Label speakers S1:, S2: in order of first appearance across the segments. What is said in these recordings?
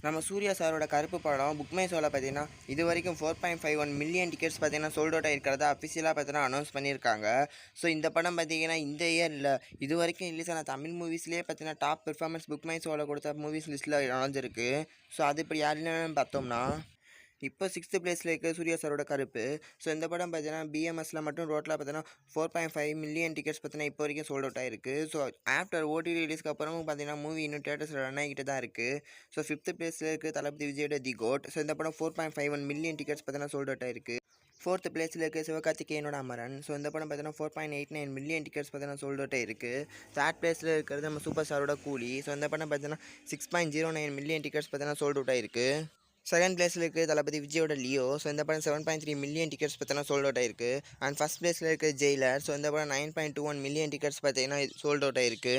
S1: நம்ம சூர்யா சாரோட கருப்பு படம் புக் மை ஷோவில் பார்த்தீங்கன்னா இது வரைக்கும் 4.51 மில்லியன் டிக்கெட்ஸ் பார்த்தீங்கன்னா சோல்ட் அவுட் ஆகிருக்கிறதா அஃபிஷியலாக பார்த்தீங்கன்னா அனௌன்ஸ் பண்ணியிருக்காங்க. ஸோ இந்த படம் பார்த்தீங்கன்னா இந்த இயரில் இது வரைக்கும் ரிலீஸ் ஆன தமிழ் மூவிஸ்லேயே பார்த்தீங்கன்னா டாப் பெர்ஃபார்மன்ஸ் புக் மை ஷோவில் கொடுத்த மூவிஸ் லிஸ்ட்டில் நுழைஞ்சிருக்கு. ஸோ அது இப்படி யாருன்னு பார்த்தோம்னா இப்போ 6th பிளேஸில் இருக்க சூர்யா சாரோட கருப்பு. ஸோ இந்த படம் பார்த்தீங்கன்னா பிஎம்எஸில் மட்டும் ரோட்டில் பார்த்தீங்கன்னா 4.5 மில்லியன் டிக்கெட்ஸ் பார்த்தீங்கன்னா இப்போ வரைக்கும் சோல்ட் அவுட் ஆயிருக்கு. ஸோ ஆஃப்டர் ஓடிடி ரிலீஸ்க்கு அப்புறமும் பார்த்தீங்கன்னா மூவி இன்னும் தேட்டர்ஸில் ரன் ஆகிட்டு தான் இருக்குது. ஸோ 5th பிளேஸில் இருக்க தளபதி விஜயோட தி கோட். ஸோ இந்த படம் 4.51 மில்லியன் டிக்கெட்ஸ் பார்த்தீங்கன்னா சோல்ட் அவுட் ஆயிருக்கு. 4th பிளேஸில் இருக்க சிவகார்த்திகேயனோட அமரன். ஸோ இந்த படம் பார்த்தீங்கன்னா 4.89 மில்லியன் டிக்கெட்ஸ் பார்த்தீங்கன்னா சோல்ட் அவுட் ஆயிருக்கு. 3rd பிளேஸில் இருக்கிறது நம்ம சூப்பர் ஸ்டாரோட கூலி. ஸோ இந்த படம் பார்த்தீங்கன்னா 6.09 மில்லியன் டிக்கெட்ஸ் பார்த்தீங்கன்னா சோல்ட் அவுட் ஆயிருக்கு. 2nd பிளேஸில் இருக்குது தளபதி விஜயோட லியோ. ஸோ இந்த படம் 7.3 மில்லியன் டிக்கெட்ஸ் பார்த்தீங்கன்னா சோல்ட் அவுட் ஆயிருக்கு. அண்ட் 1st பிளேஸில் இருக்குது ஜெயிலர். ஸோ இந்த படம் 9.21 மில்லியன் டிக்கெட்ஸ் பார்த்தீங்கன்னா சோல்ட் அவுட் ஆயிருக்கு.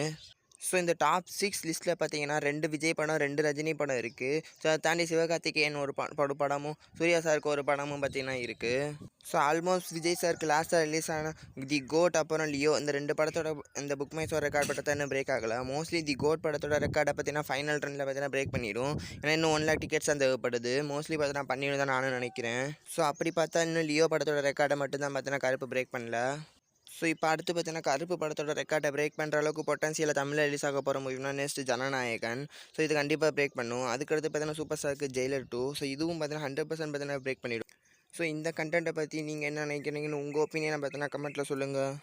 S1: ஸோ இந்த டாப் 6 லிஸ்ட்டில் பார்த்தீங்கன்னா 2 விஜய் படம் 2 ரஜினி படம் இருக்குது. ஸோ அதை தாண்டி சிவகார்த்திகேயன் ஒரு படமும் சூர்யா சாருக்கு ஒரு படமும் பார்த்தீங்கன்னா இருக்குது. ஸோ ஆல்மோஸ்ட் விஜய் சாருக்கு லாஸ்ட்டாக ரிலீஸ் ஆன தி கோட் அப்புறம் லியோ இந்த 2 படத்தோட இந்த புக் மை ஷோ ரெக்கார்ட் பட்டத்தை இன்னும் பிரேக் ஆகலை. மோஸ்ட்லி தி கோட் படத்தோட ரெக்கார்டை பார்த்தீங்கன்னா ஃபைனல் ரனில் பார்த்தீங்கன்னா பிரேக் பண்ணிடும். ஏன்னா இன்னும் 1 lakh டிக்கெட்ஸ் தான் தேவைப்படுது. மோஸ்ட்லி பார்த்தீங்கன்னா பண்ணிடும் தான் நானும் நினைக்கிறேன். ஸோ அப்படி பார்த்தா இன்னும் லியோ படத்தோட ரெக்கார்டை மட்டும் தான் பார்த்தீங்கன்னா கருப்பு பிரேக் பண்ணல. ஸோ இப்போ அடுத்து பார்த்தீங்கன்னா கருப்பு படத்தோட ரெக்கார்டை பிரேக் பண்ணுற அளவுக்கு பொட்டன்ஷியலை தமிழில் ரிலீஸ் ஆக போகிற மூவினா நெக்ஸ்ட் ஜனநாயகன். ஸோ இது கண்டிப்பாக பிரேக் பண்ணும். அதுக்கடுத்து பார்த்தீங்கன்னா சூப்பர் ஸ்டாருக்கு ஜெயிலர் 2. ஸோ இதுவும் பார்த்தீங்கன்னா 100% பார்த்தீங்கன்னா பிரேக் பண்ணிவிடும். ஸோ இந்த கண்டென்ட்டை பற்றி நீங்கள் என்ன நினைக்கிறீங்கன்னு உங்கள் ஒப்பீனியனை பார்த்தீங்கன்னா கமெண்ட்டில் சொல்லுங்கள்.